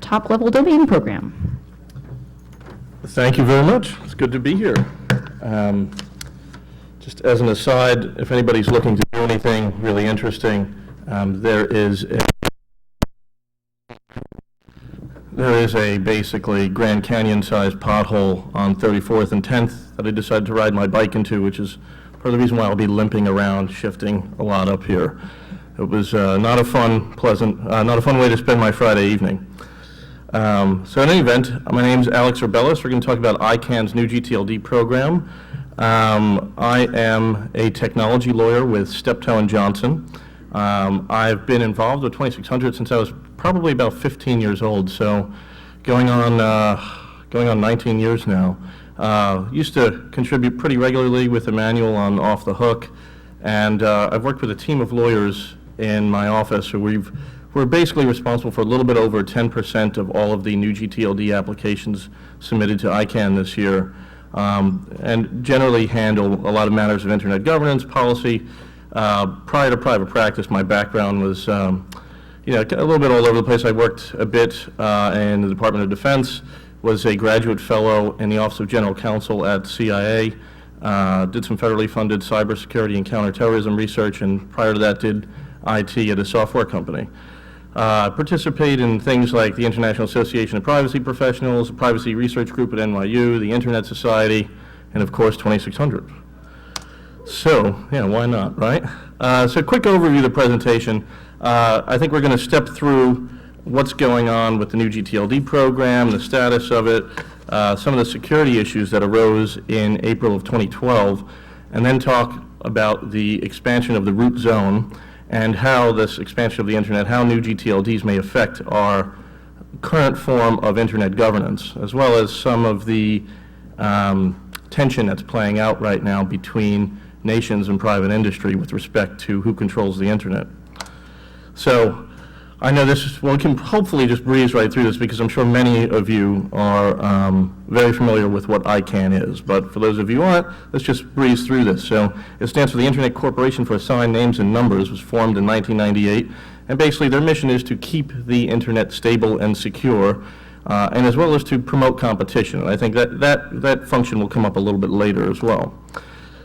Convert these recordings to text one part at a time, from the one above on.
top-level domain program. Thank you very much. It's good to be here. Just as an aside, if anybody's looking to do anything really interesting, there is a basically Grand Canyon-sized pothole on 34th and 10th that I decided to ride my bike into, which is part of the reason why I'll be limping around, shifting a lot up here. It was not a fun way to spend my Friday evening. So in any event, my name is Alex Urbelis. We're going to talk about ICANN's new gTLD program. I am a technology lawyer with Steptoe & Johnson. I've been involved with 2600 since I was probably about 15 years old, so going on 19 years now. Used to contribute pretty regularly with Emmanuel on Off the Hook, and I've worked with a team of lawyers in my office, so we're basically responsible for a little bit over 10% of all of the new gTLD applications submitted to ICANN this year, and generally handle a lot of matters of internet governance, policy. Prior to private practice, my background was a little bit all over the place. I worked a bit in the Department of Defense, was a graduate fellow in the Office of General Counsel at CIA, did some federally funded cybersecurity and counterterrorism research, and prior to that did IT at a software company. Participate in things like the International Association of Privacy Professionals, the Privacy Research Group at NYU, the Internet Society, and of course 2600. So, yeah, why not, right? So quick overview of the presentation. I think we're going to step through what's going on with the new gTLD program, the status of it, some of the security issues that arose in April of 2012, and then talk about the expansion of the root zone and how this expansion of the internet, how new gTLDs may affect our current form of internet governance, as well as some of the tension that's playing out right now between nations and private industry with respect to who controls the internet. So I know we can hopefully just breeze right through this because I'm sure many of you are very familiar with what ICANN is, but for those of you who aren't, let's just breeze through this. So it stands for the Internet Corporation for Assigned Names and Numbers, was formed in 1998, and basically their mission is to keep the internet stable and secure, and as well as to promote competition. And I think that function will come up a little bit later as well.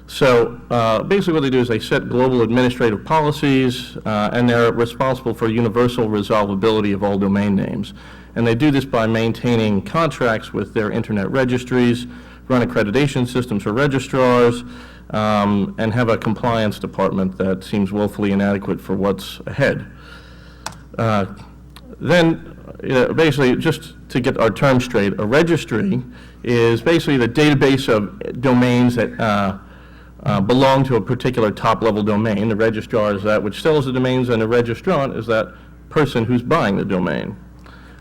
So basically what they do is they set global administrative policies, and they're responsible for universal resolvability of all domain names. And they do this by maintaining contracts with their internet registries, run accreditation systems for registrars, and have a compliance department that seems woefully inadequate for what's ahead. Basically, just to get our terms straight, a registry is basically the database of domains that belong to a particular top-level domain. The registrar is that which sells the domains, and the registrant is that person who's buying the domain.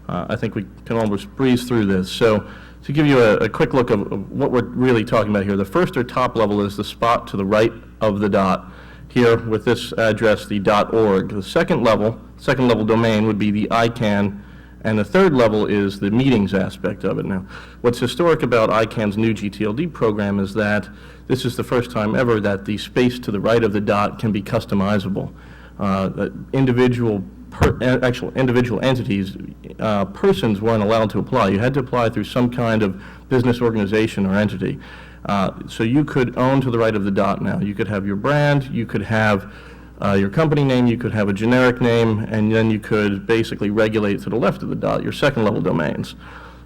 I think we can almost breeze through this. So to give you a quick look of what we're really talking about here, the first or top level is the spot to the right of the dot. Here with this address, the .org. The second level domain would be the ICANN, and the third level is the meetings aspect of it. Now, what's historic about ICANN's new gTLD program is that this is the first time ever that the space to the right of the dot can be customizable. That individual entities, persons weren't allowed to apply. You had to apply through some kind of business organization or entity. So you could own to the right of the dot now. You could have your brand, you could have your company name, you could have a generic name, and then you could basically regulate to the left of the dot, your second level domains.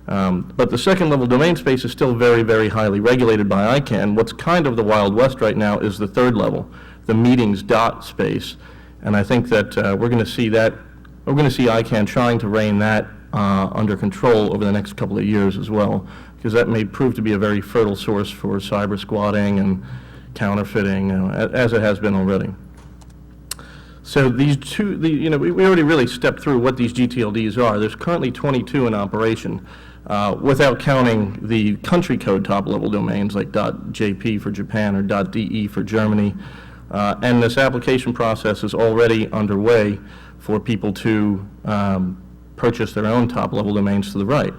But the second level domain space is still very, very highly regulated by ICANN. What's kind of the Wild West right now is the third level, the meetings dot space. And I think that we're going to see ICANN trying to rein that under control over the next couple of years as well, because that may prove to be a very fertile source for cyber squatting and counterfeiting, as it has been already. So these two, we already really stepped through what these gTLDs are. There's currently 22 in operation, without counting the country code top-level domains like .jp for Japan or .de for Germany. And this application process is already underway for people to purchase their own top-level domains to the right.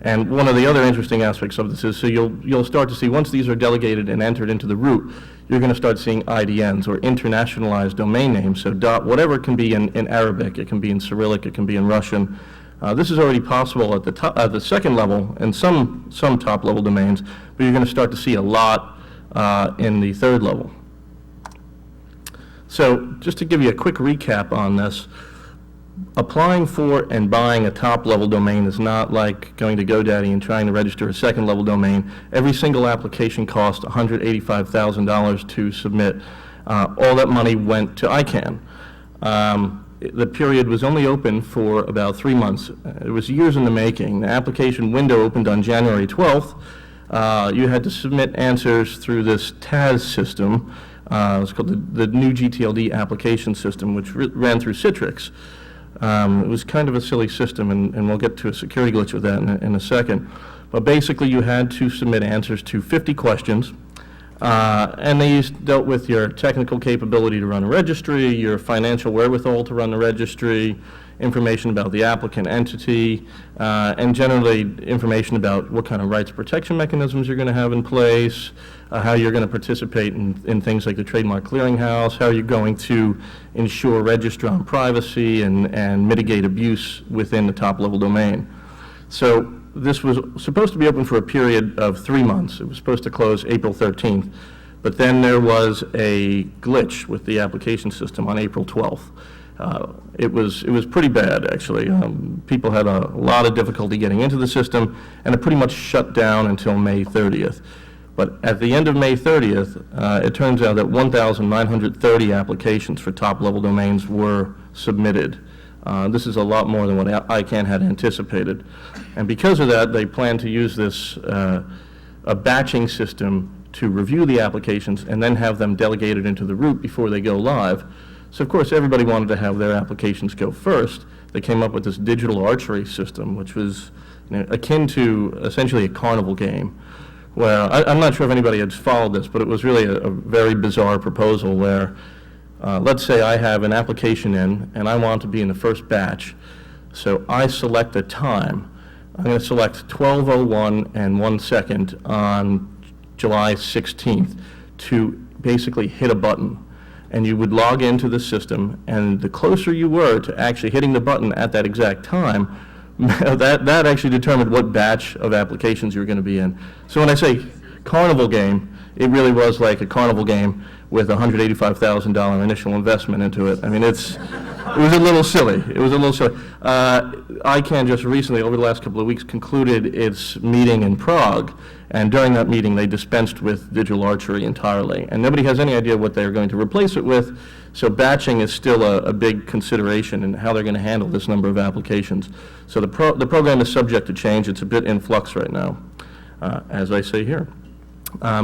And one of the other interesting aspects of this is, so you'll start to see, once these are delegated and entered into the root, you're going to start seeing IDNs, or internationalized domain names. So whatever can be in Arabic, it can be in Cyrillic, it can be in Russian, This is already possible at the second level and some top-level domains, but you're going to start to see a lot in the third level. So just to give you a quick recap on this, applying for and buying a top-level domain is not like going to GoDaddy and trying to register a second-level domain. Every single application costs $185,000 to submit. All that money went to ICANN. The period was only open for about 3 months. It was years in the making. The application window opened on January 12th. You had to submit answers through this TAS system. It's called the new gTLD application system, which ran through Citrix. It was kind of a silly system, and we'll get to a security glitch with that in a second. But basically, you had to submit answers to 50 questions. And they dealt with your technical capability to run a registry, your financial wherewithal to run the registry, information about the applicant entity, and generally information about what kind of rights protection mechanisms you're going to have in place, how you're going to participate in things like the trademark clearinghouse, how you're going to ensure registrant privacy and mitigate abuse within the top-level domain. So this was supposed to be open for a period of 3 months. It was supposed to close April 13th. But then there was a glitch with the application system on April 12th. It was pretty bad, actually. People had a lot of difficulty getting into the system, and it pretty much shut down until May 30th. But at the end of May 30th, it turns out that 1,930 applications for top-level domains were submitted. This is a lot more than what ICANN had anticipated. And because of that, they plan to use this a batching system to review the applications and then have them delegated into the root before they go live. So of course everybody wanted to have their applications go first. They came up with this digital archery system, which was akin to essentially a carnival game. Where I'm not sure if anybody has followed this, but it was really a very bizarre proposal where let's say I have an application in and I want to be in the first batch. So I select a time. I'm going to select 12:01 and 1 second on July 16th to basically hit a button. And you would log into the system, and the closer you were to actually hitting the button at that exact time, that actually determined what batch of applications you were going to be in. So when I say carnival game, it really was like a carnival game with a $185,000 initial investment into it. I mean, it was a little silly. It was a little silly. ICANN just recently, over the last couple of weeks, concluded its meeting in Prague, and during that meeting they dispensed with digital archery entirely. And nobody has any idea what they're going to replace it with, so batching is still a big consideration in how they're going to handle this number of applications. So the program is subject to change. It's a bit in flux right now, as I say here.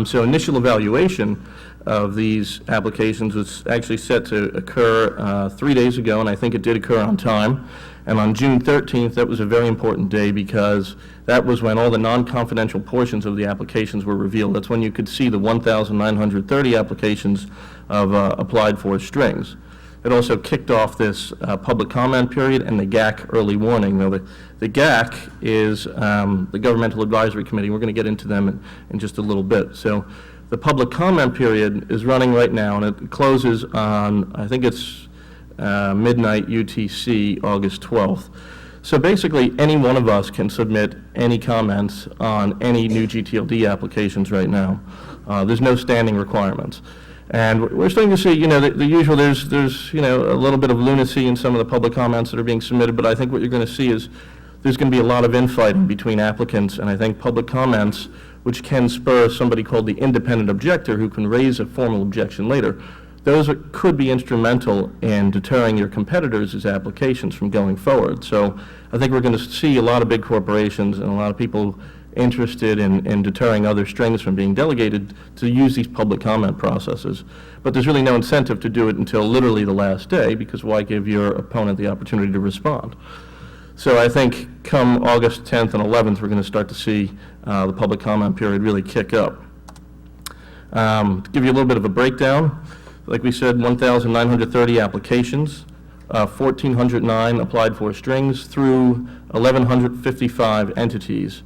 So initial evaluation of these applications was actually set to occur 3 days ago, and I think it did occur on time. And on June 13th, that was a very important day because that was when all the non-confidential portions of the applications were revealed. That's when you could see the 1,930 applications of applied for strings. It also kicked off this public comment period and the GAC early warning. Now, the GAC is the Governmental Advisory Committee. We're going to get into them in just a little bit. So the public comment period is running right now, and it closes on, I think it's midnight UTC, August 12th. So basically, any one of us can submit any comments on any new gTLD applications right now. There's no standing requirements. And we're starting to see, the usual, there's a little bit of lunacy in some of the public comments that are being submitted, but I think what you're going to see is there's going to be a lot of infighting between applicants, and I think public comments, which can spur somebody called the independent objector who can raise a formal objection later, those could be instrumental in deterring your competitors' applications from going forward. So I think we're going to see a lot of big corporations and a lot of people interested in deterring other strings from being delegated to use these public comment processes. But there's really no incentive to do it until literally the last day, because why give your opponent the opportunity to respond? So I think come August 10th and 11th, we're going to start to see the public comment period really kick up. To give you a little bit of a breakdown, like we said, 1,930 applications, 1,409 applied for strings through 1,155 entities.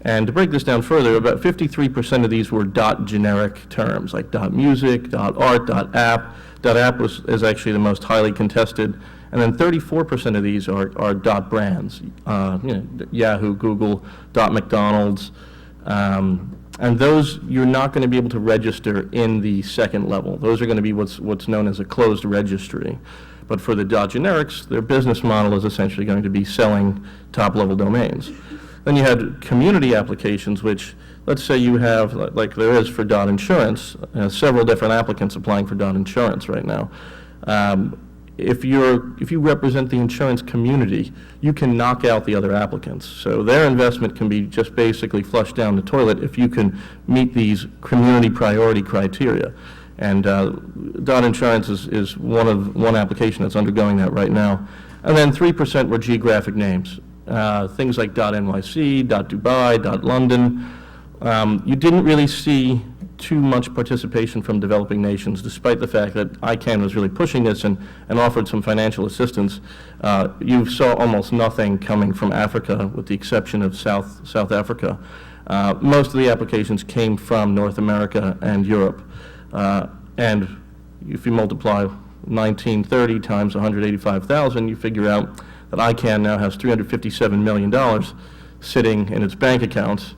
And to break this down further, about 53% of these were .generic terms, like .music, .art, .app. .app is actually the most highly contested, And then 34% of these are dot brands, Yahoo, Google, dot McDonald's, and those you're not going to be able to register in the second level. Those are going to be what's known as a closed registry. But for the dot generics, their business model is essentially going to be selling top-level domains. Then you had community applications, which, let's say you have, like there is for dot insurance, several different applicants applying for dot insurance right now. If you represent the insurance community, you can knock out the other applicants. So their investment can be just basically flushed down the toilet if you can meet these community priority criteria. And dot insurance is one application that's undergoing that right now. And then 3% were geographic names, things like .NYC, .Dubai, .London. You didn't really see too much participation from developing nations, despite the fact that ICANN was really pushing this and offered some financial assistance. You saw almost nothing coming from Africa, with the exception of South Africa. Most of the applications came from North America and Europe. And if you multiply 1930 times 185,000, you figure out that ICANN now has $357 million sitting in its bank accounts.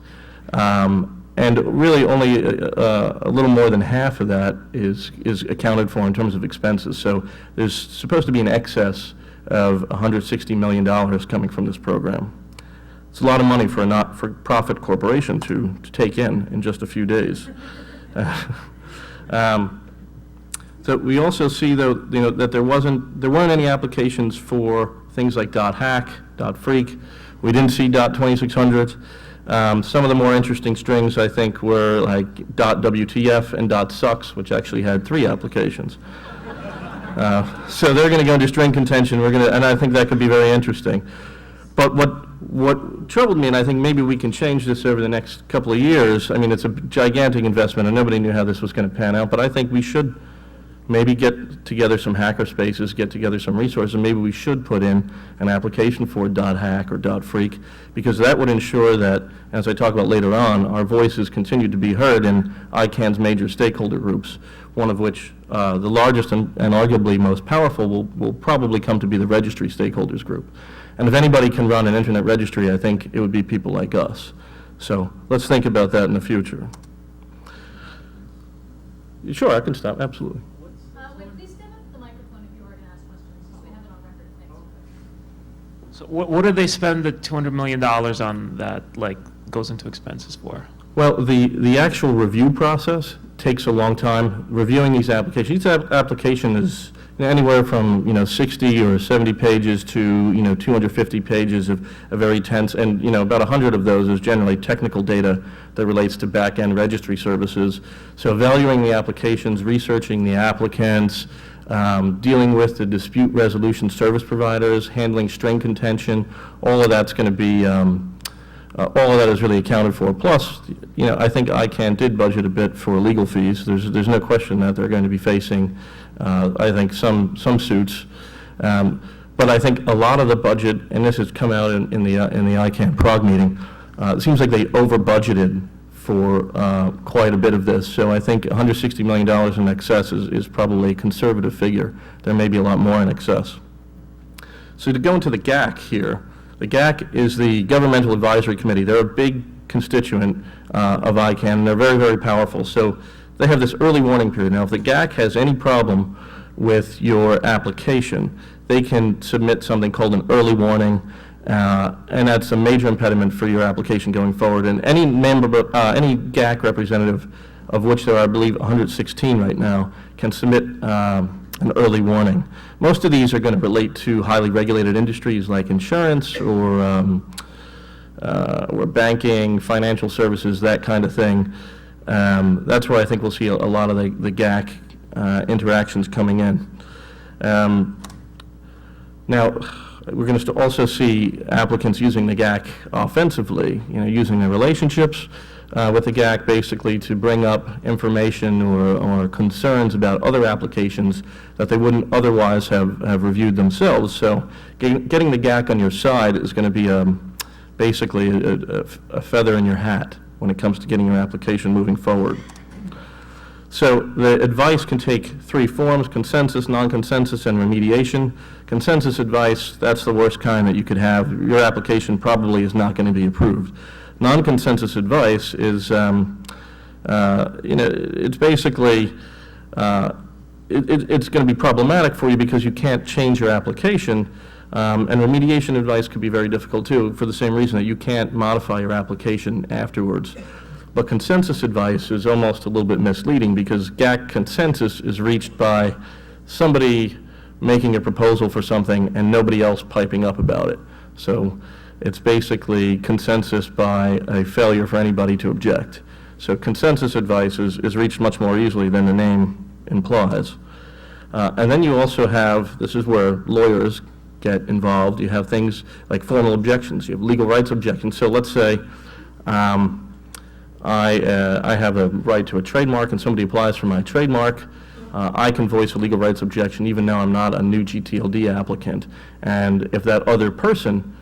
And really only a little more than half of that is accounted for in terms of expenses. So there's supposed to be an excess of $160 million coming from this program. It's a lot of money for a not-for-profit corporation to take in just a few days. So we also see, though, that there weren't any applications for things like .hack, .freak. We didn't see .2600. Some of the more interesting strings, I think, were like .wtf and .sucks, which actually had 3 applications. So they're going to go into string contention. And I think that could be very interesting. But what troubled me, and I think maybe we can change this over the next couple of years. I mean, it's a gigantic investment, and nobody knew how this was going to pan out. But I think we should maybe get together some hacker spaces, get together some resources, and maybe we should put in an application for .hack or .freak, because that would ensure that, as I talk about later on, our voices continue to be heard in ICANN's major stakeholder groups, one of which, the largest and arguably most powerful, will probably come to be the registry stakeholders group. And if anybody can run an internet registry, I think it would be people like us. So let's think about that in the future. Sure, I can stop, absolutely. Please stand up to the microphone if you are going to ask questions, since we have it on record. Thanks. So what do they spend the $200 million on that, goes into expenses for? Well, the actual review process takes a long time. Reviewing these applications, each application is anywhere from 60 or 70 pages to 250 pages of very tense, and about 100 of those is generally technical data that relates to back-end registry services. So evaluating the applications, researching the applicants, dealing with the dispute resolution service providers, handling string contention, all of that's going to be all of that is really accounted for. Plus, I think ICANN did budget a bit for legal fees. There's no question that they're going to be facing, I think, some suits. But I think a lot of the budget, and this has come out in the ICANN Prague meeting, it seems like they over-budgeted for quite a bit of this. So I think $160 million in excess is probably a conservative figure. There may be a lot more in excess. So to go into the GAC here, the GAC is the Governmental Advisory Committee. They're a big constituent of ICANN, and they're very, very powerful. So they have this early warning period. Now, if the GAC has any problem with your application, they can submit something called an early warning, and that's a major impediment for your application going forward. And any member, any GAC representative, of which there are, I believe, 116 right now, can submit an early warning. Most of these are going to relate to highly regulated industries like insurance or banking, financial services, that kind of thing. That's where I think we'll see a lot of the GAC interactions coming in. Now, we're going to also see applicants using the GAC offensively, using their relationships with the GAC basically to bring up information or concerns about other applications that they wouldn't otherwise have reviewed themselves. So getting the GAC on your side is going to be basically a feather in your hat when it comes to getting your application moving forward. So the advice can take three forms: consensus, non-consensus, and remediation. Consensus advice, that's the worst kind that you could have. Your application probably is not going to be approved. Non-consensus advice is, it's basically, it's going to be problematic for you because you can't change your application. And remediation advice could be very difficult too, for the same reason that you can't modify your application afterwards. But consensus advice is almost a little bit misleading because GAC consensus is reached by somebody making a proposal for something and nobody else piping up about it. So it's basically consensus by a failure for anybody to object. So consensus advice is reached much more easily than the name implies. And then you also have, this is where lawyers get involved, you have things like formal objections, you have legal rights objections. So let's say I have a right to a trademark and somebody applies for my trademark. I can voice a legal rights objection even though I'm not a new gTLD applicant. And if that other person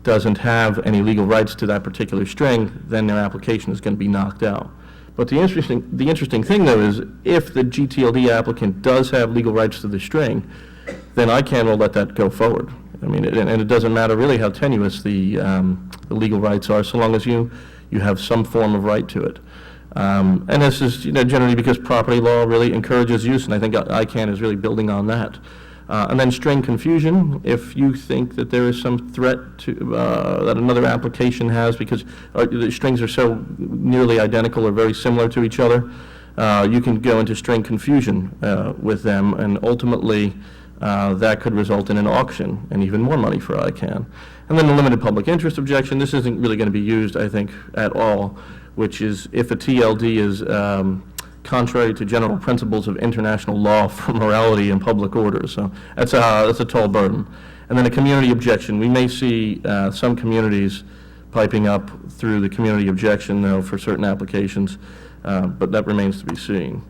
doesn't have any legal rights to that particular string, then their application is going to be knocked out. But the interesting thing though is if the gTLD applicant does have legal rights to the string, then ICANN will let that go forward. I mean, and it doesn't matter really how tenuous the legal rights are, so long as you have some form of right to it. And this is generally because property law really encourages use, and I think ICANN is really building on that. And then string confusion, if you think that there is some threat to, that another application has because the strings are so nearly identical or very similar to each other, you can go into string confusion with them, and ultimately that could result in an auction and even more money for ICANN. And then the limited public interest objection, this isn't really going to be used, I think, at all, which is if a TLD is contrary to general principles of international law for morality and public order. So that's a tall burden. And then a community objection. We may see some communities piping up through the community objection, though, for certain applications, but that remains to be seen.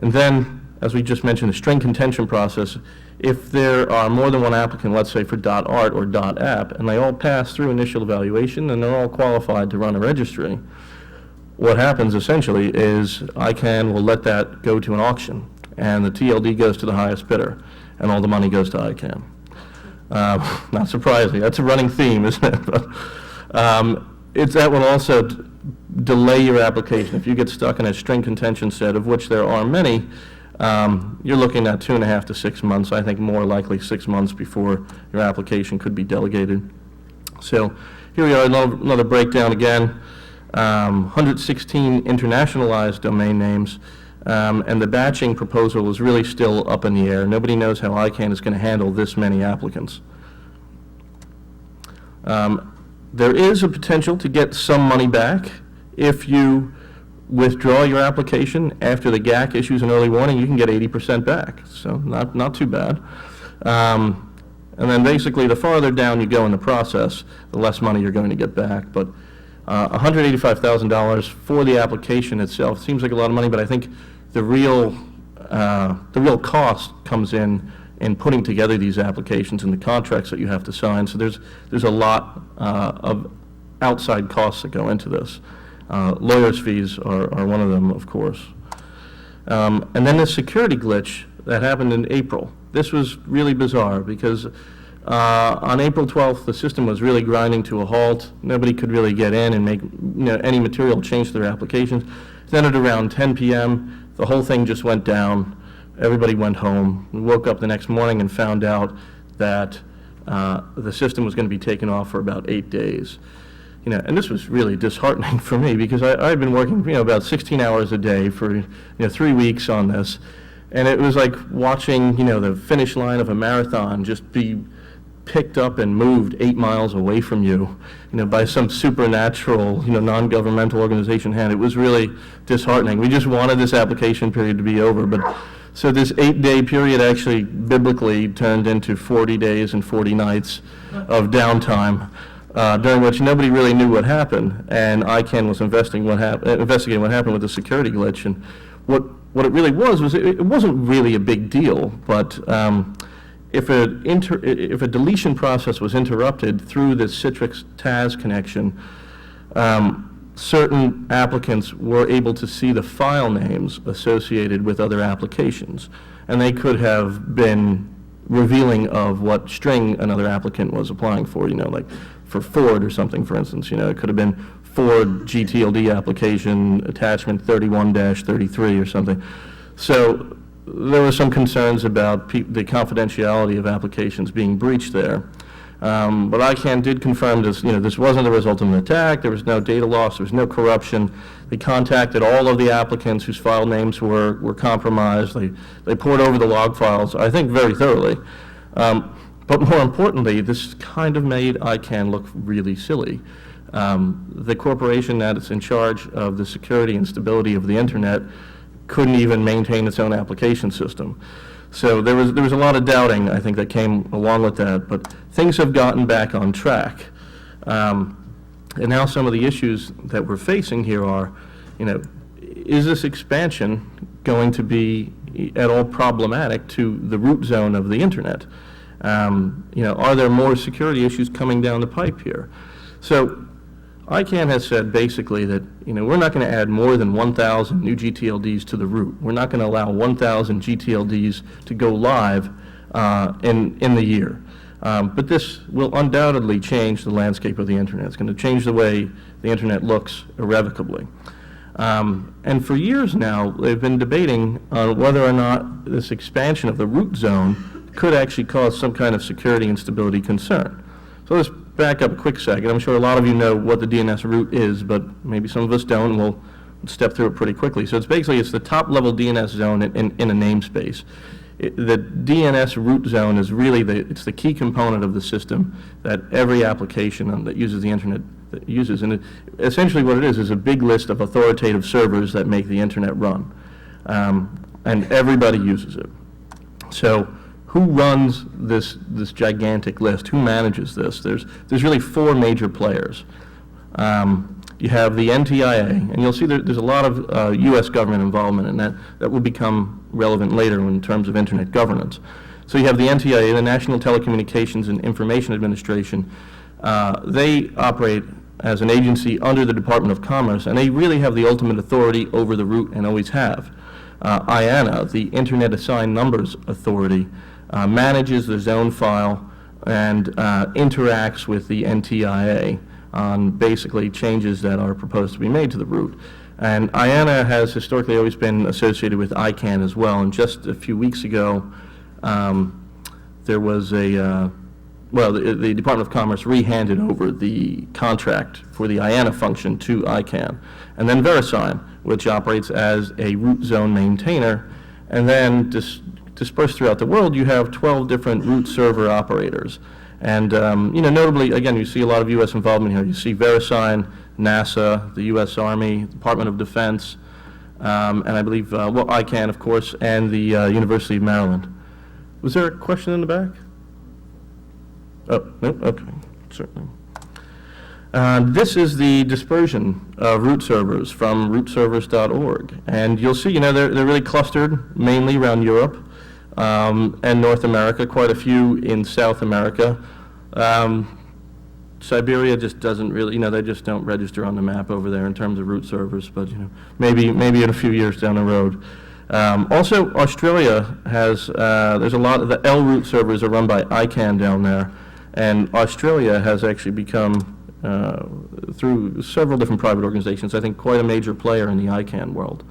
And then, as we just mentioned, the string contention process, if there are more than one applicant, let's say for .art or .app, and they all pass through initial evaluation and they're all qualified to run a registry, what happens essentially is ICANN will let that go to an auction, and the TLD goes to the highest bidder, and all the money goes to ICANN. Not surprising. That's a running theme, isn't it? But, that will also delay your application. If you get stuck in a string contention set, of which there are many, you're looking at 2.5 to 6 months. I think more likely 6 months before your application could be delegated. So here we are, another breakdown again. 116 internationalized domain names, and the batching proposal is really still up in the air. Nobody knows how ICANN is going to handle this many applicants. There is a potential to get some money back if you withdraw your application after the GAC issues an early warning. You can get 80% back, so not too bad. And then basically the farther down you go in the process, the less money you're going to get back. But $185,000 for the application itself seems like a lot of money, but I think the real cost comes in putting together these applications and the contracts that you have to sign. So there's a lot of outside costs that go into this. Lawyers' fees are one of them, of course. And then the security glitch that happened in April. This was really bizarre because on April 12th, the system was really grinding to a halt. Nobody could really get in and make any material change to their applications. Then at around 10 p.m., the whole thing just went down. Everybody went home. We woke up the next morning and found out that the system was going to be taken off for about 8 days. And this was really disheartening for me because I'd been working, about 16 hours a day for, 3 weeks on this. And it was like watching, the finish line of a marathon just be picked up and moved 8 miles away from you, by some supernatural, non-governmental organization hand. It was really disheartening. We just wanted this application period to be over, but so this 8-day period actually biblically turned into 40 days and 40 nights of downtime, during which nobody really knew what happened, and ICANN was investigating what happened with the security glitch. And what it really was it wasn't really a big deal, but if a deletion process was interrupted through the Citrix TAS connection, certain applicants were able to see the file names associated with other applications, and they could have been revealing of what string another applicant was applying for, like for Ford or something, for instance. It could have been Ford gTLD application attachment 31-33 or something. So there were some concerns about the confidentiality of applications being breached there. But ICANN did confirm this, this wasn't the result of an attack, there was no data loss, there was no corruption. They contacted all of the applicants whose file names were compromised. They poured over the log files, I think, very thoroughly. But more importantly, this kind of made ICANN look really silly. The corporation that is in charge of the security and stability of the internet couldn't even maintain its own application system. So there was a lot of doubting, I think, that came along with that, but things have gotten back on track. And now some of the issues that we're facing here are, is this expansion going to be at all problematic to the root zone of the internet? Are there more security issues coming down the pipe here? So ICANN has said basically that, we're not going to add more than 1,000 new gTLDs to the root. We're not going to allow 1,000 gTLDs to go live in the year. But this will undoubtedly change the landscape of the internet. It's going to change the way the internet looks irrevocably. And for years now, they've been debating on whether or not this expansion of the root zone could actually cause some kind of security and stability concern. So let's back up a quick second. I'm sure a lot of you know what the DNS root is, but maybe some of us don't, and we'll step through it pretty quickly. So it's the top level DNS zone in a namespace. The DNS root zone is really it's the key component of the system that every application that uses the internet uses. And essentially what it is a big list of authoritative servers that make the internet run. And everybody uses it. So who runs this gigantic list? Who manages this? There's really four major players. You have the NTIA, and you'll see there's a lot of U.S. government involvement in that. That will become relevant later in terms of internet governance. So you have the NTIA, the National Telecommunications and Information Administration. They operate as an agency under the Department of Commerce, and they really have the ultimate authority over the root and always have. IANA, the Internet Assigned Numbers Authority, manages the zone file and interacts with the NTIA on basically changes that are proposed to be made to the root. And IANA has historically always been associated with ICANN as well, and just a few weeks ago there was the Department of Commerce rehanded over the contract for the IANA function to ICANN. And then VeriSign, which operates as a root zone maintainer, and then dispersed throughout the world, you have 12 different root server operators. And, notably, again, you see a lot of U.S. involvement here. You see VeriSign, NASA, the U.S. Army, Department of Defense, and I believe, ICANN, of course, and the University of Maryland. Was there a question in the back? Oh, no? Okay, certainly. This is the dispersion of root servers from rootservers.org. And you'll see, they're really clustered mainly around Europe and North America, quite a few in South America. Siberia just doesn't really, they just don't register on the map over there in terms of root servers, but, maybe in a few years down the road. Also, Australia has, there's a lot of the L root servers are run by ICANN down there, and Australia has actually become, through several different private organizations, I think quite a major player in the ICANN world.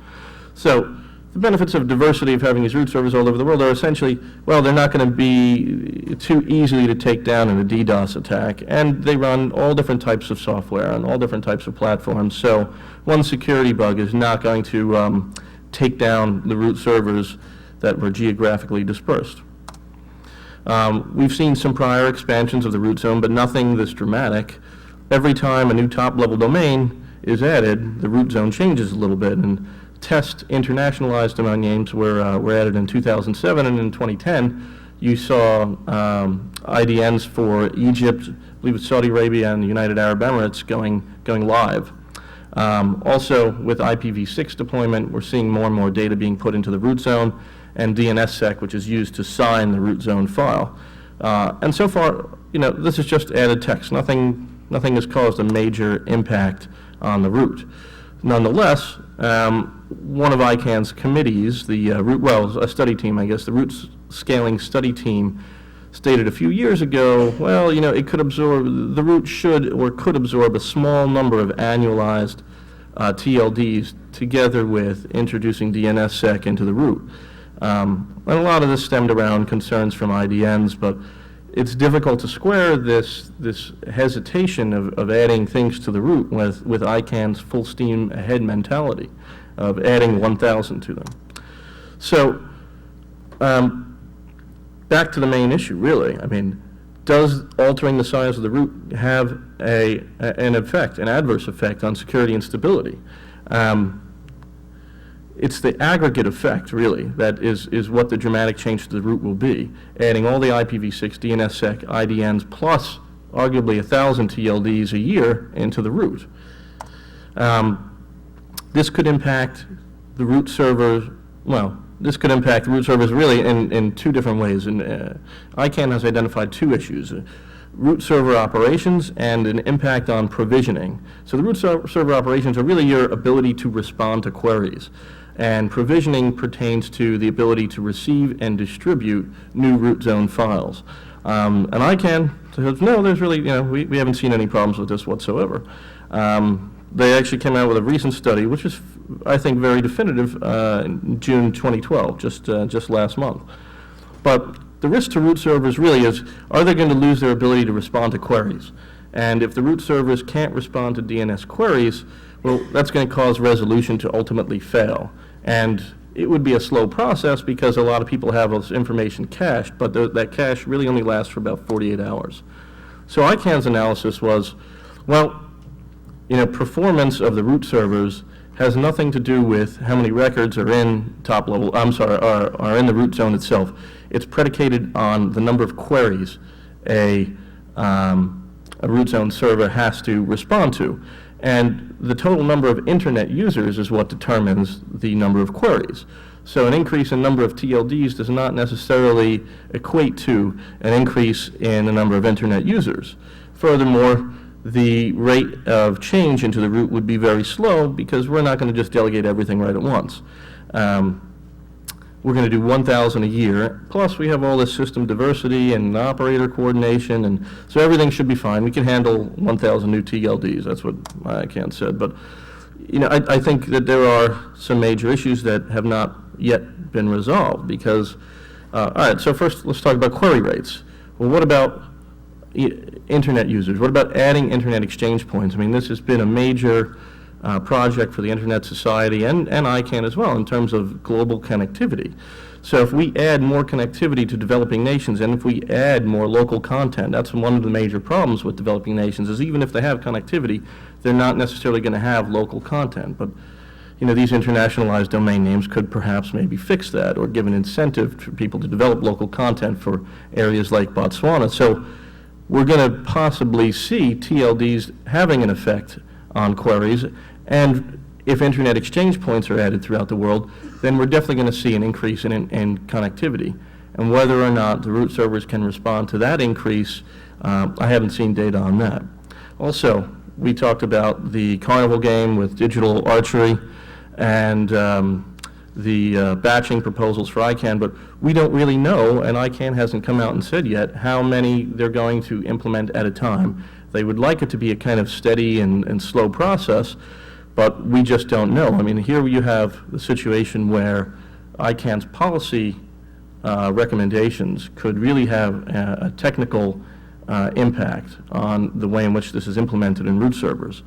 So the benefits of diversity of having these root servers all over the world are essentially, well, they're not going to be too easily to take down in a DDoS attack, and they run all different types of software on all different types of platforms, so one security bug is not going to take down the root servers that were geographically dispersed. We've seen some prior expansions of the root zone, but nothing this dramatic. Every time a new top-level domain is added, the root zone changes a little bit, and test internationalized domain names were added in 2007, and in 2010, you saw IDNs for Egypt, I believe it's Saudi Arabia and the United Arab Emirates going live. Also, with IPv6 deployment, we're seeing more and more data being put into the root zone, and DNSSEC, which is used to sign the root zone file. And so far, this is just added text. Nothing has caused a major impact on the root. Nonetheless, one of ICANN's committees, the a study team, I guess, the root scaling study team, stated a few years ago, well, it could absorb, the root should or could absorb a small number of annualized TLDs together with introducing DNSSEC into the root. And a lot of this stemmed around concerns from IDNs, but it's difficult to square this hesitation of adding things to the root with ICANN's full steam ahead mentality of adding 1,000 to them. So, back to the main issue, really. I mean, does altering the size of the root have an adverse effect on security and stability? It's the aggregate effect, really, that is what the dramatic change to the root will be. Adding all the IPv6, DNSSEC, IDNs, plus arguably 1,000 TLDs a year into the root. This could impact the root servers, this could impact the root servers really in two different ways. And ICANN has identified two issues, root server operations and an impact on provisioning. So the root server operations are really your ability to respond to queries. And provisioning pertains to the ability to receive and distribute new root zone files. And ICANN says, no, there's really, we haven't seen any problems with this whatsoever. They actually came out with a recent study, which is, I think, very definitive, in June 2012, just last month. But the risk to root servers really is, are they going to lose their ability to respond to queries? And if the root servers can't respond to DNS queries, well, that's going to cause resolution to ultimately fail. And it would be a slow process because a lot of people have this information cached, but that cache really only lasts for about 48 hours. So ICANN's analysis was, well, performance of the root servers has nothing to do with how many records are in are in the root zone itself. It's predicated on the number of queries a root zone server has to respond to. And the total number of internet users is what determines the number of queries. So an increase in number of TLDs does not necessarily equate to an increase in the number of internet users. Furthermore, the rate of change into the root would be very slow because we're not going to just delegate everything right at once. We're going to do 1,000 a year, plus we have all this system diversity and operator coordination, and so everything should be fine. We can handle 1,000 new TLDs, that's what ICANN said. But I think that there are some major issues that have not yet been resolved because, all right, so first let's talk about query rates. Well, what about internet users? What about adding internet exchange points? I mean, this has been a major project for the Internet Society and ICANN as well in terms of global connectivity. So if we add more connectivity to developing nations and if we add more local content, that's one of the major problems with developing nations is even if they have connectivity, they're not necessarily going to have local content. But these internationalized domain names could perhaps maybe fix that or give an incentive for people to develop local content for areas like Botswana. So we're going to possibly see TLDs having an effect on queries, and if internet exchange points are added throughout the world, then we're definitely going to see an increase in connectivity. And whether or not the root servers can respond to that increase, I haven't seen data on that. Also, we talked about the carnival game with digital archery and the batching proposals for ICANN, but we don't really know, and ICANN hasn't come out and said yet, how many they're going to implement at a time. They would like it to be a kind of steady and slow process, but we just don't know. I mean, here you have the situation where ICANN's policy recommendations could really have a technical impact on the way in which this is implemented in root servers.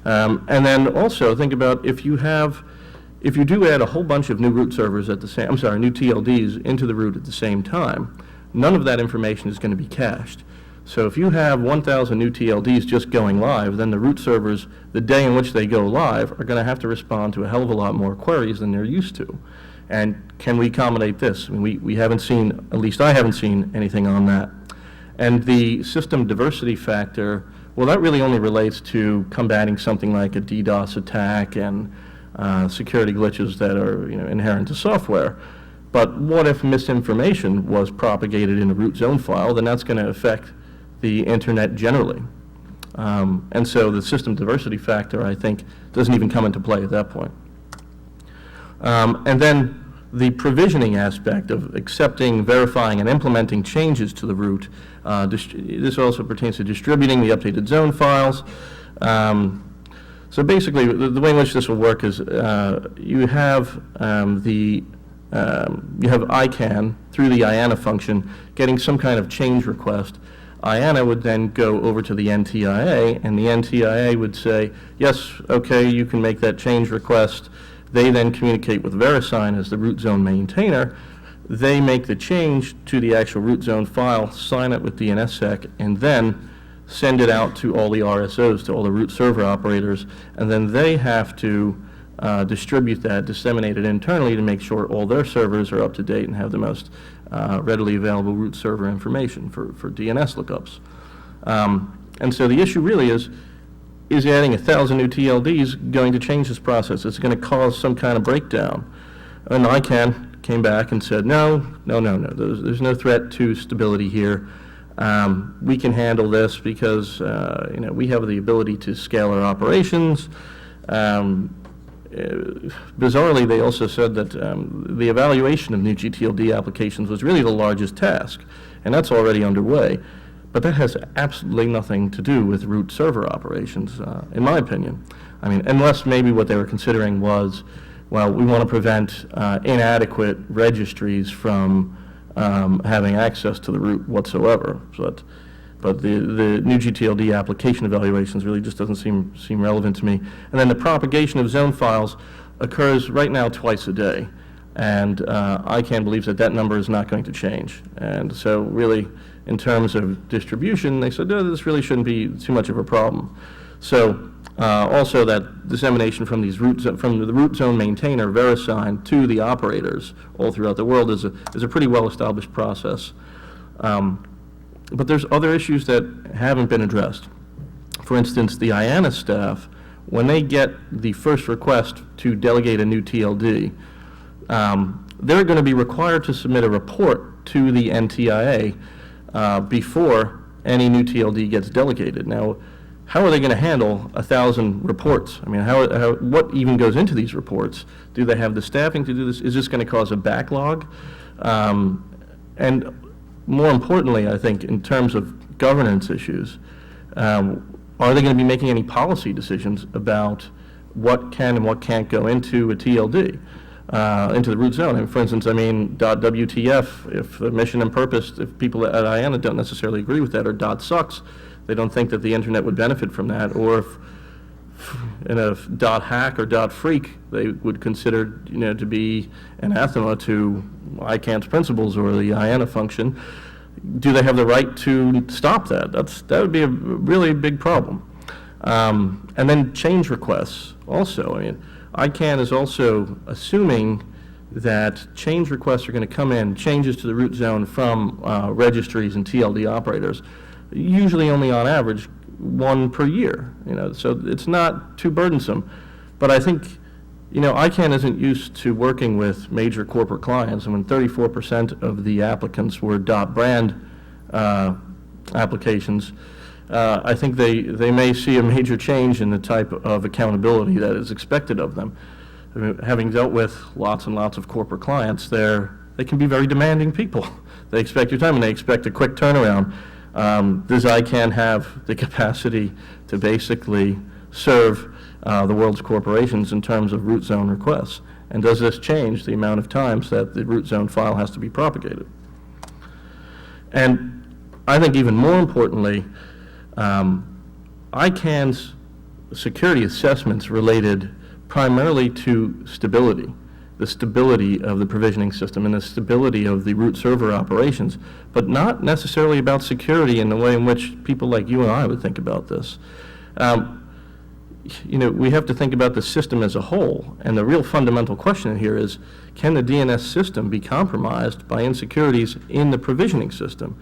And then also think about if you do add a whole bunch of new root servers new TLDs into the root at the same time, none of that information is going to be cached. So if you have 1,000 new TLDs just going live, then the root servers, the day in which they go live, are going to have to respond to a hell of a lot more queries than they're used to. And can we accommodate this? I mean, we haven't seen, at least I haven't seen anything on that. And the system diversity factor, well, that really only relates to combating something like a DDoS attack and security glitches that are inherent to software. But what if misinformation was propagated in a root zone file? Then that's going to affect the internet generally. And so the system diversity factor, I think, doesn't even come into play at that point. And then the provisioning aspect of accepting, verifying, and implementing changes to the root. This also pertains to distributing the updated zone files. So basically, the way in which this will work is you have ICANN through the IANA function getting some kind of change request. IANA would then go over to the NTIA, and the NTIA would say, yes, okay, you can make that change request. They then communicate with VeriSign as the root zone maintainer. They make the change to the actual root zone file, sign it with DNSSEC, and then send it out to all the RSOs, to all the root server operators, and then they have to distribute that, disseminate it internally to make sure all their servers are up to date and have the most readily available root server information for DNS lookups. And so the issue really is adding 1,000 new TLDs going to change this process? It's going to cause some kind of breakdown. And ICANN came back and said, no, there's no threat to stability here. We can handle this because we have the ability to scale our operations. Bizarrely, they also said that the evaluation of new gTLD applications was really the largest task, and that's already underway. But that has absolutely nothing to do with root server operations, in my opinion. I mean, unless maybe what they were considering was, well, we want to prevent inadequate registries from having access to the root whatsoever. But the new gTLD application evaluations really just doesn't seem relevant to me. And then the propagation of zone files occurs right now twice a day. And ICANN believes that number is not going to change. And so really, in terms of distribution, they said, no, this really shouldn't be too much of a problem. So also that dissemination from the root zone maintainer, VeriSign, to the operators all throughout the world is a pretty well-established process. But there's other issues that haven't been addressed. For instance, the IANA staff, when they get the first request to delegate a new TLD, they're going to be required to submit a report to the NTIA before any new TLD gets delegated. Now, how are they going to handle 1,000 reports? I mean, what even goes into these reports? Do they have the staffing to do this? Is this going to cause a backlog? And more importantly, I think, in terms of governance issues, are they going to be making any policy decisions about what can and what can't go into a TLD, into the root zone? And for instance, I mean, .wtf, if the mission and purpose, if people at IANA don't necessarily agree with that, or .sucks, they don't think that the internet would benefit from that, or if in a .hack or .freak, they would consider, to be anathema to ICANN's principles or the IANA function. Do they have the right to stop that? That would be a really big problem. And then change requests also. I mean, ICANN is also assuming that change requests are going to come in, changes to the root zone from registries and TLD operators, usually only on average one per year, so it's not too burdensome. But I think, ICANN isn't used to working with major corporate clients, and when 34% of the applicants were .brand applications, I think they may see a major change in the type of accountability that is expected of them. I mean, having dealt with lots and lots of corporate clients, they can be very demanding people. They expect your time, and they expect a quick turnaround. Does ICANN have the capacity to basically serve the world's corporations in terms of root zone requests? And does this change the amount of times that the root zone file has to be propagated? And I think even more importantly, ICANN's security assessments related primarily to stability, the stability of the provisioning system and the stability of the root server operations, but not necessarily about security in the way in which people like you and I would think about this. We have to think about the system as a whole, and the real fundamental question here is, can the DNS system be compromised by insecurities in the provisioning system?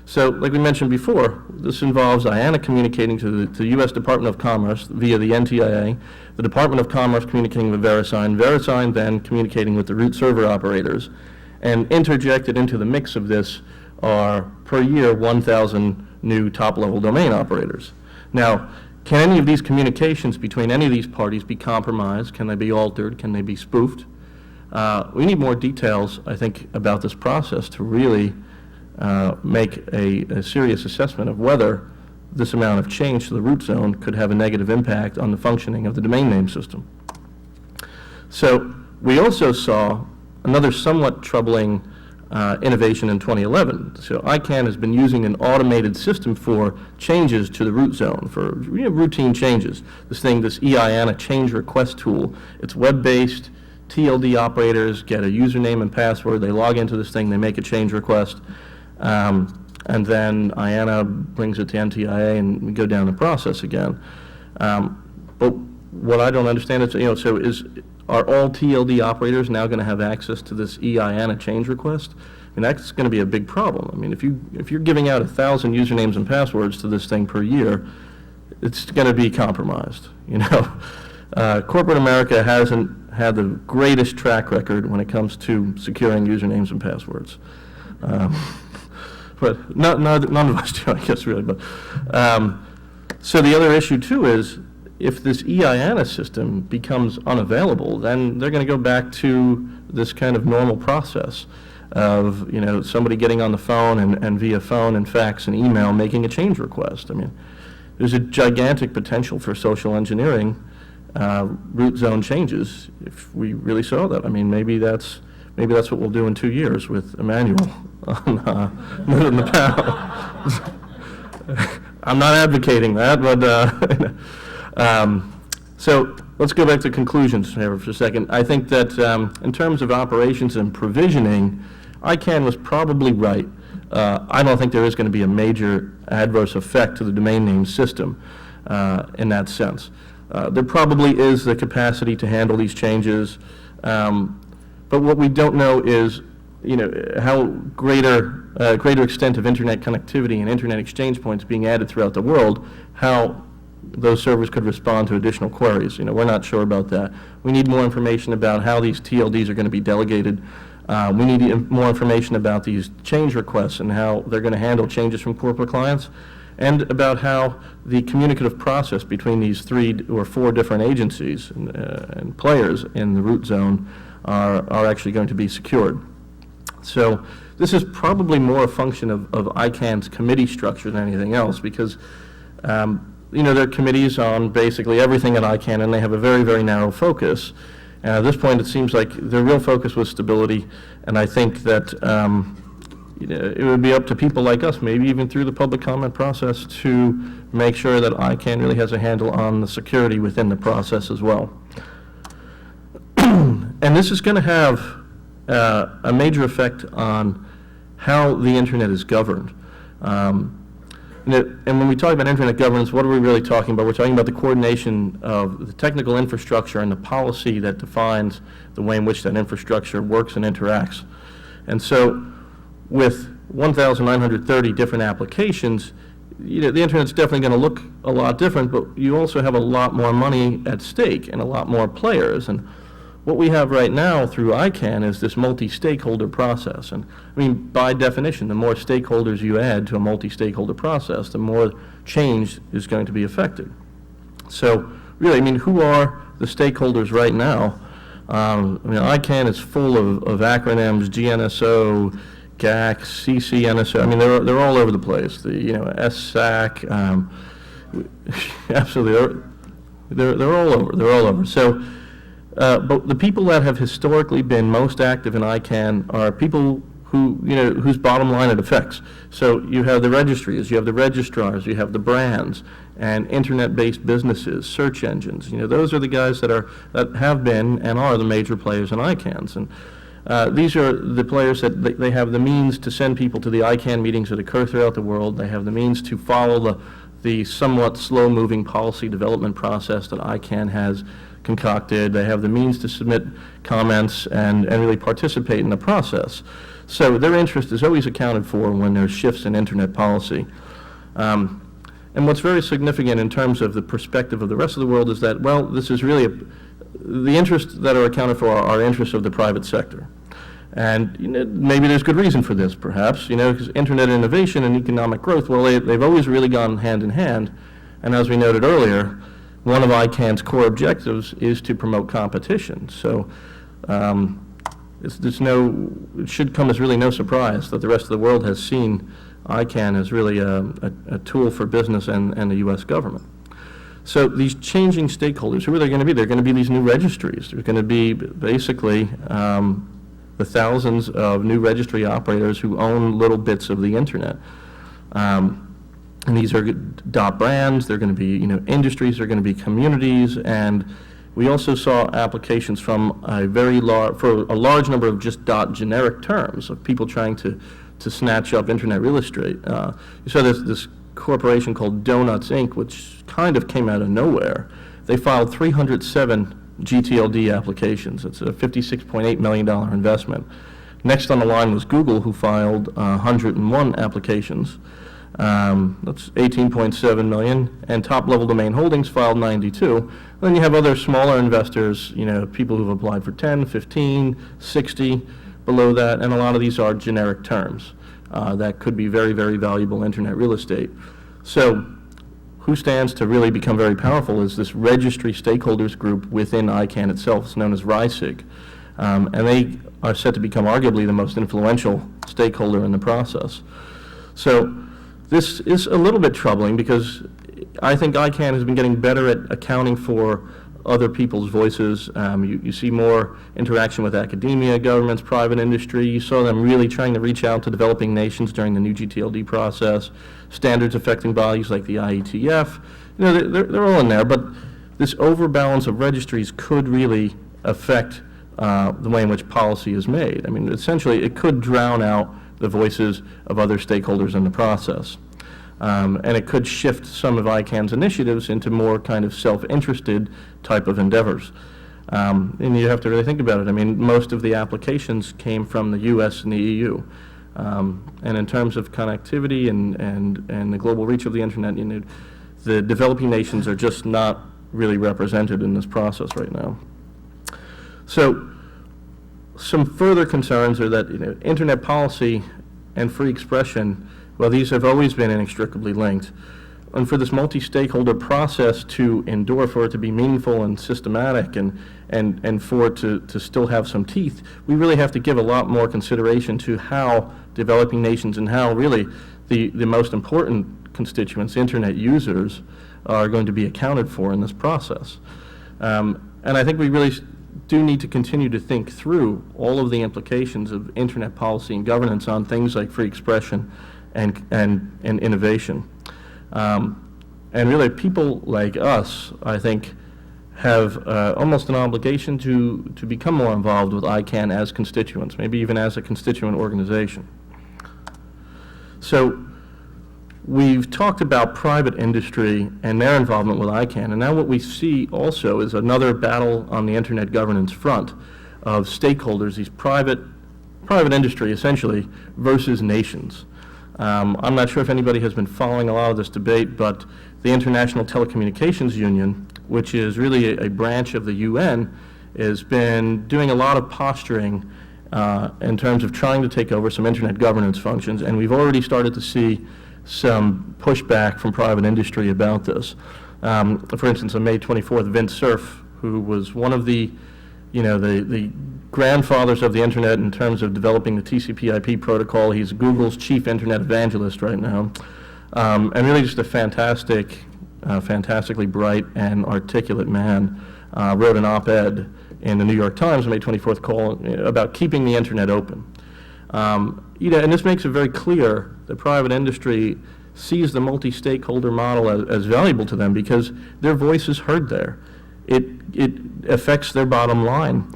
So, like we mentioned before, this involves IANA communicating to the U.S. Department of Commerce via the NTIA, the Department of Commerce communicating with VeriSign, VeriSign then communicating with the root server operators, and interjected into the mix of this are, per year, 1,000 new top-level domain operators. Now, can any of these communications between any of these parties be compromised? Can they be altered? Can they be spoofed? We need more details, I think, about this process to really make a serious assessment of whether this amount of change to the root zone could have a negative impact on the functioning of the domain name system. So we also saw another somewhat troubling innovation in 2011. So ICANN has been using an automated system for changes to the root zone, for routine changes. This EIN, change request tool, it's web-based. TLD operators get a username and password, they log into this thing, they make a change request, and then IANA brings it to NTIA and we go down the process again. But what I don't understand is, are all TLD operators now going to have access to this EIN change request? I mean, that's going to be a big problem. I mean, if you're giving out 1,000 usernames and passwords to this thing per year, it's going to be compromised. Corporate America hasn't had the greatest track record when it comes to securing usernames and passwords. But none of us do, I guess, really. But so the other issue too is, if this EIN system becomes unavailable, then they're going to go back to this kind of normal process of somebody getting on the phone and via phone and fax and email making a change request. I mean, there's a gigantic potential for social engineering root zone changes if we really saw that. I mean, maybe that's what we'll do in 2 years with Emmanuel on the panel. I'm not advocating that, but so let's go back to conclusions here for a second. I think that in terms of operations and provisioning, ICANN was probably right. I don't think there is going to be a major adverse effect to the domain name system in that sense. There probably is the capacity to handle these changes, but what we don't know is, how greater extent of internet connectivity and internet exchange points being added throughout the world, how those servers could respond to additional queries. We're not sure about that. We need more information about how these TLDs are going to be delegated. We need more information about these change requests and how they're going to handle changes from corporate clients, and about how the communicative process between these 3 or 4 different agencies and players in the root zone are actually going to be secured. So this is probably more a function of ICANN's committee structure than anything else, because there are committees on basically everything at ICANN, and they have a very, very narrow focus. And at this point, it seems like their real focus was stability, and I think that it would be up to people like us, maybe even through the public comment process, to make sure that ICANN really has a handle on the security within the process as well. And this is going to have a major effect on how the internet is governed. And when we talk about internet governance, what are we really talking about? We're talking about the coordination of the technical infrastructure and the policy that defines the way in which that infrastructure works and interacts. And so with 1,930 different applications, the internet's definitely going to look a lot different, but you also have a lot more money at stake and a lot more players. And what we have right now through ICANN is this multi-stakeholder process. And I mean, by definition, the more stakeholders you add to a multi-stakeholder process, the more change is going to be affected. So really, I mean, who are the stakeholders right now? ICANN is full of acronyms: GNSO, GAC, CCNSO. I mean, they're all over the place. The SSAC, absolutely, they're all over. They're all over. So. But the people that have historically been most active in ICANN are people who, whose bottom line it affects. So you have the registries, you have the registrars, you have the brands, and internet-based businesses, search engines. Those are the guys that have been and are the major players in ICANNs. And these are the players that they have the means to send people to the ICANN meetings that occur throughout the world. They have the means to follow the somewhat slow-moving policy development process that ICANN has concocted. They have the means to submit comments and really participate in the process. So their interest is always accounted for when there's shifts in internet policy. And what's very significant in terms of the perspective of the rest of the world is that, well, this is really the interests that are accounted for are interests of the private sector. And maybe there's good reason for this, perhaps, because internet innovation and economic growth, well, they've always really gone hand in hand. And as we noted earlier, one of ICANN's core objectives is to promote competition. So it should come as really no surprise that the rest of the world has seen ICANN as really a tool for business and the U.S. government. So these changing stakeholders, who are they going to be? They're going to be these new registries. There's going to be basically the thousands of new registry operators who own little bits of the internet. And these are dot brands. They're going to be, industries. They're going to be communities. And we also saw applications from for a large number of just dot generic terms of people trying to snatch up internet real estate. You saw this corporation called Donuts Inc., which kind of came out of nowhere. They filed 307 gTLD applications. It's a $56.8 million investment. Next on the line was Google, who filed 101 applications. That's 18.7 million, and Top Level Domain Holdings filed 92. Then you have other smaller investors, people who've applied for 10, 15, 60, below that, and a lot of these are generic terms that could be very, very valuable internet real estate. So who stands to really become very powerful is this registry stakeholders group within ICANN itself. It's known as RISIG, and they are set to become arguably the most influential stakeholder in the process. So this is a little bit troubling because I think ICANN has been getting better at accounting for other people's voices. You see more interaction with academia, governments, private industry. You saw them really trying to reach out to developing nations during the new gTLD process, standards affecting bodies like the IETF. They're all in there, but this overbalance of registries could really affect the way in which policy is made. I mean, essentially, it could drown out the voices of other stakeholders in the process. And it could shift some of ICANN's initiatives into more kind of self-interested type of endeavors. And you have to really think about it. I mean, most of the applications came from the US and the EU. And in terms of connectivity and the global reach of the internet, the developing nations are just not really represented in this process right now. So some further concerns are that internet policy and free expression, well, these have always been inextricably linked. And for this multi-stakeholder process to endure, for it to be meaningful and systematic and for it to still have some teeth, we really have to give a lot more consideration to how developing nations and how really the most important constituents, internet users, are going to be accounted for in this process. And I think we really do need to continue to think through all of the implications of internet policy and governance on things like free expression and innovation. And really, people like us, I think, have almost an obligation to become more involved with ICANN as constituents, maybe even as a constituent organization. So we've talked about private industry and their involvement with ICANN, and now what we see also is another battle on the internet governance front of stakeholders, these private industry, essentially, versus nations. I'm not sure if anybody has been following a lot of this debate, but the International Telecommunications Union, which is really a branch of the UN, has been doing a lot of posturing in terms of trying to take over some internet governance functions, and we've already started to see some pushback from private industry about this. For instance, on May 24th, Vint Cerf, who was one of the grandfathers of the internet in terms of developing the TCP/IP protocol. He's Google's chief internet evangelist right now, and really just a fantastically bright and articulate man. Wrote an op-ed in the New York Times on May 24th about keeping the internet open. And this makes it very clear that private industry sees the multi-stakeholder model as valuable to them because their voice is heard there. It affects their bottom line.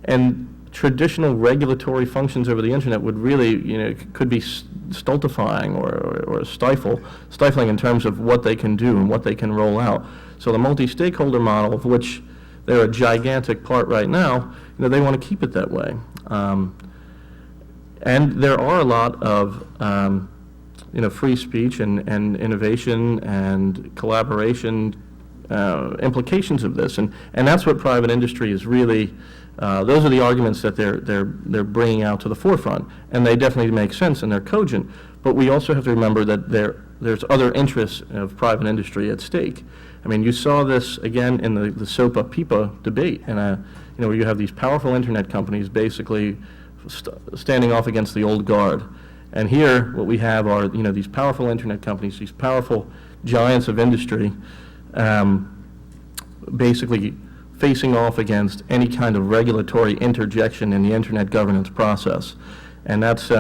And traditional regulatory functions over the internet would really, could be stultifying or stifling in terms of what they can do and what they can roll out. So the multi-stakeholder model, of which they're a gigantic part right now, they want to keep it that way. And there are a lot of free speech and innovation and collaboration implications of this, and that's what private industry is really Those are the arguments that they're bringing out to the forefront, and they definitely make sense and they're cogent. But we also have to remember that there's other interests of private industry at stake. I mean, you saw this again in the SOPA-PIPA debate, and where you have these powerful internet companies basically standing off against the old guard. And here, what we have are these powerful internet companies, these powerful giants of industry, basically facing off against any kind of regulatory interjection in the internet governance process. And that's,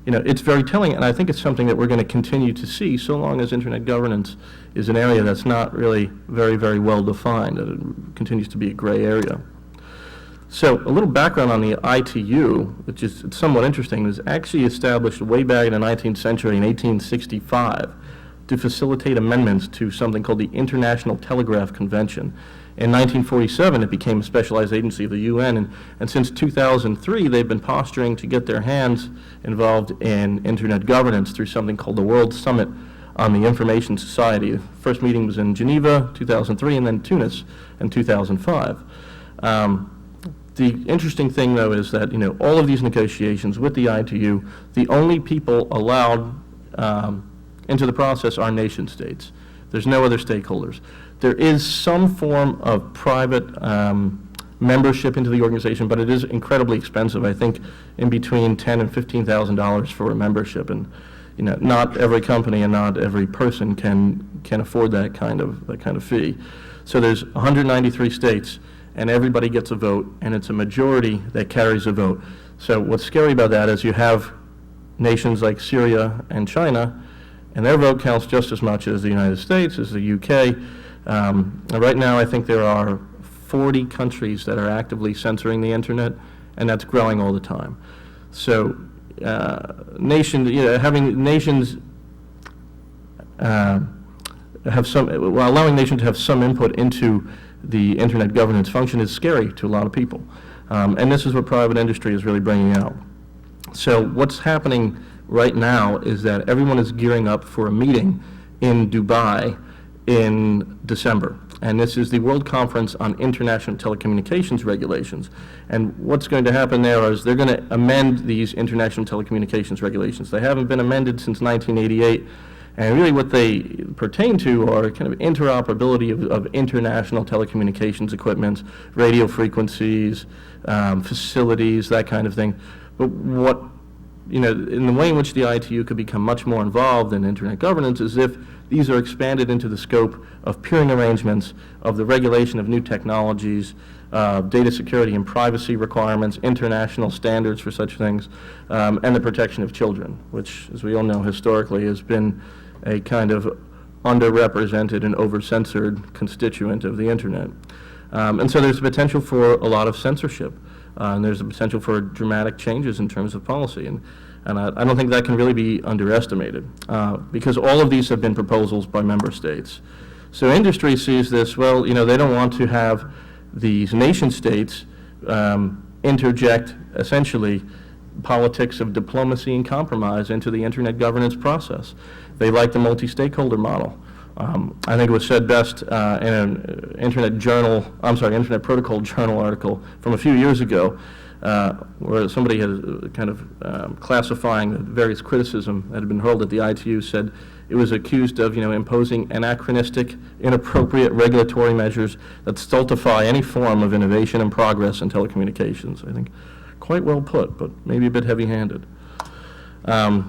it's very telling, and I think it's something that we're going to continue to see so long as internet governance is an area that's not really very, very well defined. It continues to be a gray area. So a little background on the ITU, which is somewhat interesting, was actually established way back in the 19th century in 1865 to facilitate amendments to something called the International Telegraph Convention. In 1947, it became a specialized agency of the UN, and since 2003, they've been posturing to get their hands involved in internet governance through something called the World Summit on the Information Society. The first meeting was in Geneva, 2003, and then Tunis in 2005. The interesting thing, though, is that all of these negotiations with the ITU, the only people allowed into the process are nation states. There's no other stakeholders. There is some form of private membership into the organization, but it is incredibly expensive. I think in between $10,000 and $15,000 for a membership, and not every company and not every person can afford that kind of fee. So there's 193 states, and everybody gets a vote, and it's a majority that carries a vote. So what's scary about that is you have nations like Syria and China, and their vote counts just as much as the United States, as the UK. Right now, I think there are 40 countries that are actively censoring the internet, and that's growing all the time. So having nations allowing nations to have some input into the internet governance function is scary to a lot of people. And this is what private industry is really bringing out. So what's happening right now is that everyone is gearing up for a meeting in Dubai in December. And this is the World Conference on International Telecommunications Regulations. And what's going to happen there is they're going to amend these international telecommunications regulations. They haven't been amended since 1988. And really what they pertain to are kind of interoperability of international telecommunications equipment, radio frequencies, facilities, that kind of thing. But what, in the way in which the ITU could become much more involved in internet governance is if these are expanded into the scope of peering arrangements, of the regulation of new technologies, data security and privacy requirements, international standards for such things, and the protection of children, which, as we all know, historically has been a kind of underrepresented and over-censored constituent of the internet. And so there's a potential for a lot of censorship, and there's a potential for dramatic changes in terms of policy. And I don't think that can really be underestimated, because all of these have been proposals by member states. So industry sees this, well, they don't want to have these nation states interject, essentially, politics of diplomacy and compromise into the internet governance process. They like the multi-stakeholder model. I think it was said best in an Internet Protocol Journal article from a few years ago, where somebody had kind of classifying the various criticism that had been hurled at the ITU, said it was accused of imposing anachronistic, inappropriate regulatory measures that stultify any form of innovation and progress in telecommunications. I think quite well put, but maybe a bit heavy-handed. And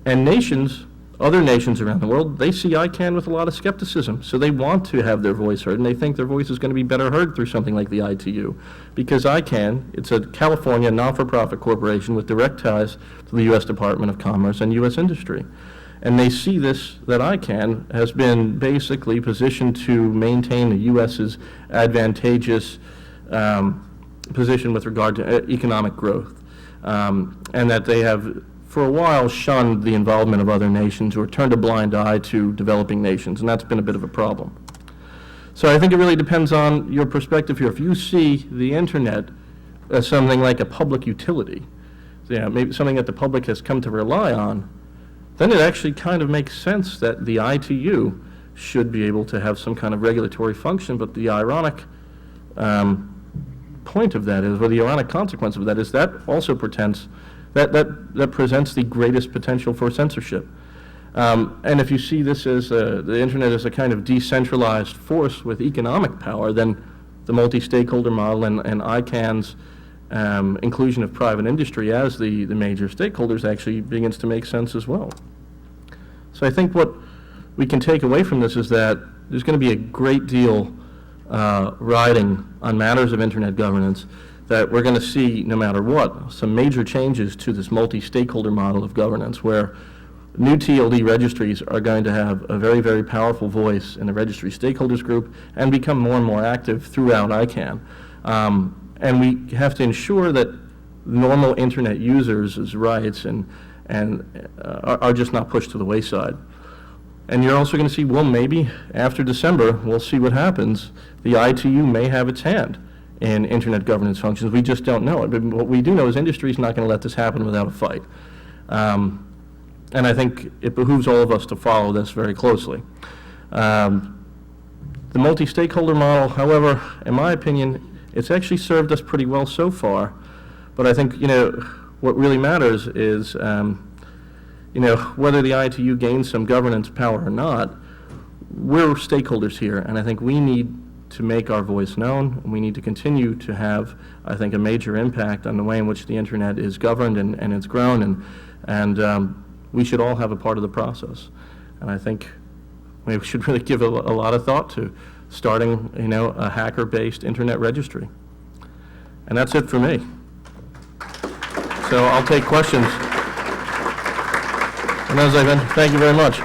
nations, other nations around the world, they see ICANN with a lot of skepticism, so they want to have their voice heard, and they think their voice is going to be better heard through something like the ITU, because ICANN, it's a California non-for-profit corporation with direct ties to the U.S. Department of Commerce and U.S. industry. And they see this, that ICANN has been basically positioned to maintain the U.S.'s advantageous position with regard to economic growth, and that they have for a while shunned the involvement of other nations or turned a blind eye to developing nations, and that's been a bit of a problem. So I think it really depends on your perspective here. If you see the internet as something like a public utility, maybe something that the public has come to rely on, then it actually kind of makes sense that the ITU should be able to have some kind of regulatory function. But the ironic point of that is, or the ironic consequence of that is, that also presents the greatest potential for censorship. And if you see this as the internet as a kind of decentralized force with economic power, then the multi-stakeholder model and ICANN's inclusion of private industry as the major stakeholders actually begins to make sense as well. So I think what we can take away from this is that there's going to be a great deal riding on matters of internet governance, that we're going to see, no matter what, some major changes to this multi-stakeholder model of governance, where new TLD registries are going to have a very, very powerful voice in the registry stakeholders group and become more and more active throughout ICANN. And we have to ensure that normal internet users' rights are just not pushed to the wayside. And you're also going to see, well, maybe after December, we'll see what happens. The ITU may have its hand in internet governance functions. We just don't know it. But what we do know is industry is not going to let this happen without a fight. And I think it behooves all of us to follow this very closely. The multi-stakeholder model, however, in my opinion, it's actually served us pretty well so far. But I think, what really matters is, whether the ITU gains some governance power or not, we're stakeholders here, and I think we need to make our voice known, and we need to continue to have, I think, a major impact on the way in which the internet is governed and it's grown, and we should all have a part of the process. And I think we should really give a lot of thought to starting, a hacker-based internet registry. And that's it for me. So I'll take questions. And thank you very much.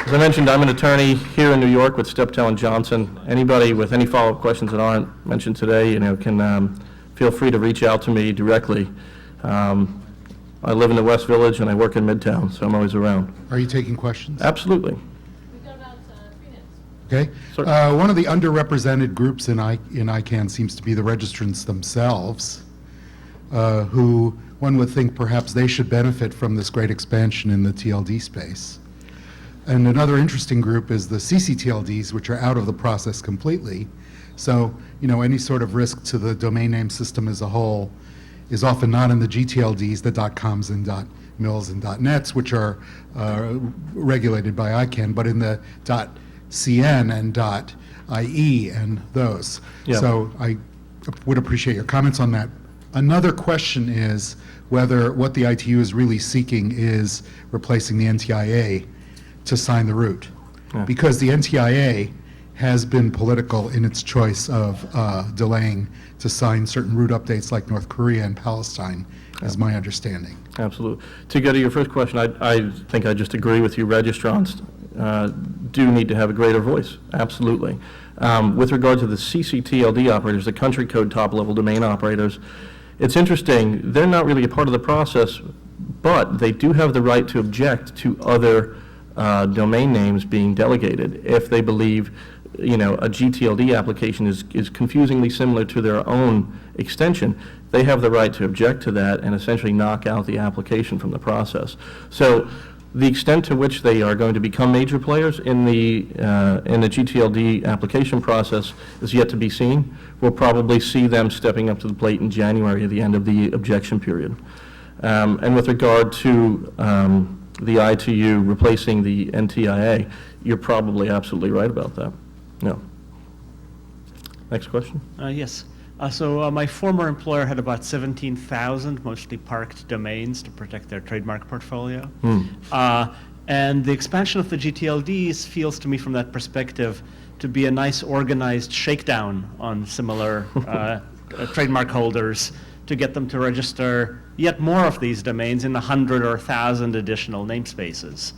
As I mentioned, I'm an attorney here in New York with Steptoe & Johnson. Anybody with any follow-up questions that aren't mentioned today, can feel free to reach out to me directly. I live in the West Village and I work in Midtown, so I'm always around. Are you taking questions? Absolutely. We've got about 3 minutes. Okay. Sure. One of the underrepresented groups in ICANN seems to be the registrants themselves, who one would think perhaps they should benefit from this great expansion in the TLD space. And another interesting group is the ccTLDs, which are out of the process completely. So, any sort of risk to the domain name system as a whole is often not in the gTLDs, the .coms and .mils and .nets, which are regulated by ICANN, but in the .cn and .ie and those. Yeah. So I would appreciate your comments on that. Another question is whether what the ITU is really seeking is replacing the NTIA to sign the root. Yeah. Because the NTIA has been political in its choice of delaying to sign certain root updates like North Korea and Palestine, is my understanding. Absolutely. To go to your first question, I think I just agree with you. Registrants do need to have a greater voice. Absolutely. With regard to the ccTLD operators, the country code top-level domain operators, it's interesting. They're not really a part of the process, but they do have the right to object to other domain names being delegated if they believe a gTLD application is confusingly similar to their own extension. They have the right to object to that and essentially knock out the application from the process. So the extent to which they are going to become major players in the gTLD application process is yet to be seen. We'll probably see them stepping up to the plate in January at the end of the objection period. And with regard to the ITU replacing the NTIA, you're probably absolutely right about that. No. Next question. Yes. So my former employer had about 17,000 mostly parked domains to protect their trademark portfolio. And the expansion of the gTLDs feels to me from that perspective to be a nice organized shakedown on similar trademark holders to get them to register yet more of these domains in 100 or 1,000 additional namespaces.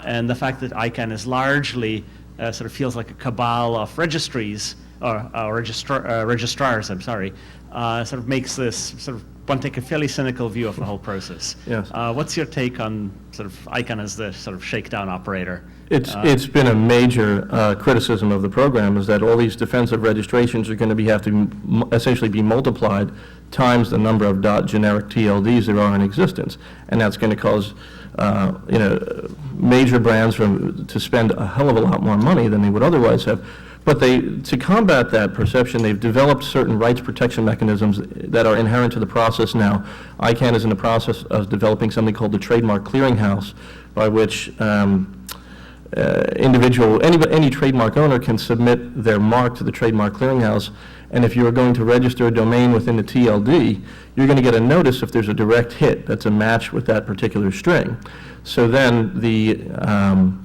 And the fact that ICANN is largely sort of feels like a cabal of registries, or registrars, I'm sorry, sort of makes this sort of one take a fairly cynical view of the whole process. Yes. What's your take on sort of ICANN as the sort of shakedown operator? It's been a major criticism of the program, is that all these defensive registrations are going to have to essentially be multiplied times the number of .generic TLDs there are in existence, and that's going to cause major brands to spend a hell of a lot more money than they would otherwise have. But to combat that perception, they've developed certain rights protection mechanisms that are inherent to the process now. ICANN is in the process of developing something called the Trademark Clearinghouse, by which any trademark owner can submit their mark to the Trademark Clearinghouse, and if you're going to register a domain within the TLD, you're going to get a notice if there's a direct hit that's a match with that particular string. So then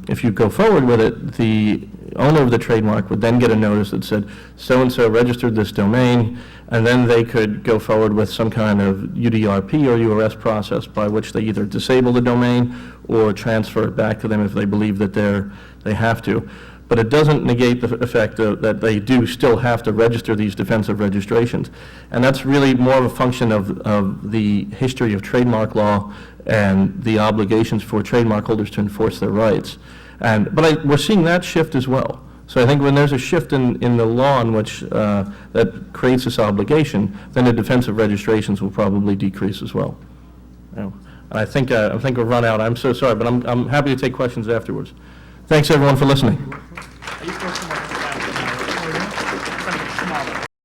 if you go forward with it, the owner of the trademark would then get a notice that said, so-and-so registered this domain, and then they could go forward with some kind of UDRP or URS process by which they either disable the domain or transfer it back to them if they believe that they have to. But it doesn't negate the effect that they do still have to register these defensive registrations. And that's really more of a function of the history of trademark law and the obligations for trademark holders to enforce their rights. But we're seeing that shift as well. So I think when there's a shift in the law in which that creates this obligation, then the defensive registrations will probably decrease as well. I think we've run out. I'm so sorry, but I'm happy to take questions afterwards. Thanks everyone for listening.